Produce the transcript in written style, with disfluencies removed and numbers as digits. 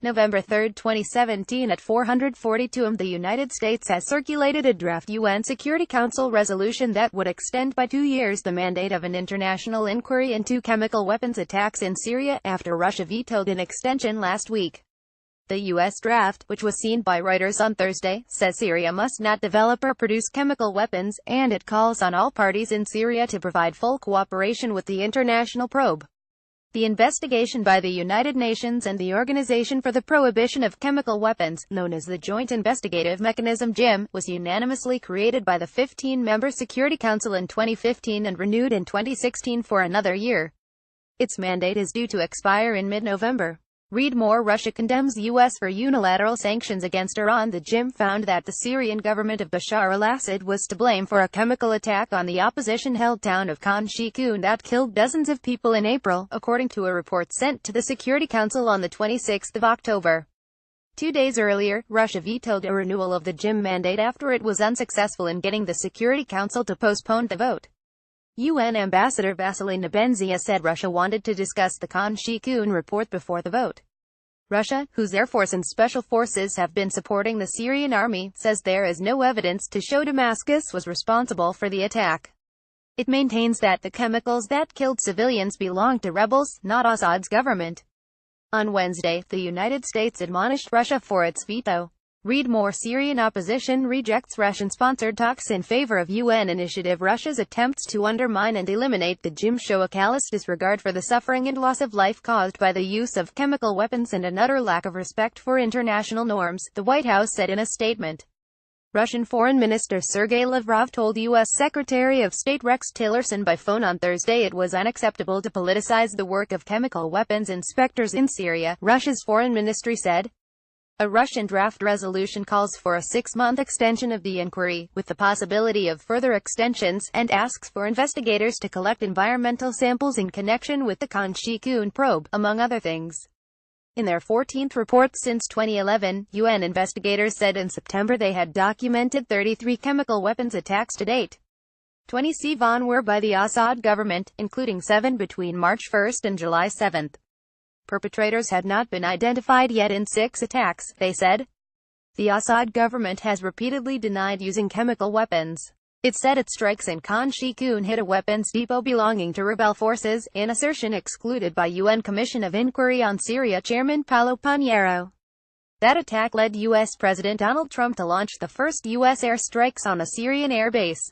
November 3, 2017 at 4:42 am, the United States has circulated a draft UN Security Council resolution that would extend by 2 years the mandate of an international inquiry into chemical weapons attacks in Syria, after Russia vetoed an extension last week. The U.S. draft, which was seen by Reuters on Thursday, says Syria must not develop or produce chemical weapons, and it calls on all parties in Syria to provide full cooperation with the international probe. The investigation by the United Nations and the Organization for the Prohibition of Chemical Weapons, known as the Joint Investigative Mechanism (JIM), was unanimously created by the 15-member Security Council in 2015 and renewed in 2016 for another year. Its mandate is due to expire in mid-November. Read more. Russia condemns U.S. for unilateral sanctions against Iran. The JIM found that the Syrian government of Bashar al-Assad was to blame for a chemical attack on the opposition-held town of Khan Sheikhoun that killed dozens of people in April, according to a report sent to the Security Council on the 26th of October. 2 days earlier, Russia vetoed a renewal of the JIM mandate after it was unsuccessful in getting the Security Council to postpone the vote. UN Ambassador Vasily Nebenzia said Russia wanted to discuss the Khan Sheikhoun report before the vote. Russia, whose Air Force and Special Forces have been supporting the Syrian army, says there is no evidence to show Damascus was responsible for the attack. It maintains that the chemicals that killed civilians belong to rebels, not Assad's government. On Wednesday, the United States admonished Russia for its veto. Read more. Syrian opposition rejects Russian-sponsored talks in favor of UN initiative. Russia's attempts to undermine and eliminate the JIM show a callous disregard for the suffering and loss of life caused by the use of chemical weapons and an utter lack of respect for international norms, the White House said in a statement. Russian Foreign Minister Sergei Lavrov told U.S. Secretary of State Rex Tillerson by phone on Thursday it was unacceptable to politicize the work of chemical weapons inspectors in Syria, Russia's foreign ministry said. A Russian draft resolution calls for a 6-month extension of the inquiry, with the possibility of further extensions, and asks for investigators to collect environmental samples in connection with the Khan Sheikhoun probe, among other things. In their 14th report since 2011, UN investigators said in September they had documented 33 chemical weapons attacks to date. 27 were by the Assad government, including 7 between March 1 and July 7. Perpetrators had not been identified yet in 6 attacks, they said. The Assad government has repeatedly denied using chemical weapons. It said its strikes in Khan Sheikhoun hit a weapons depot belonging to rebel forces, an assertion excluded by UN Commission of Inquiry on Syria Chairman Paulo Pinheiro. That attack led U.S. President Donald Trump to launch the first U.S. airstrikes on a Syrian air base.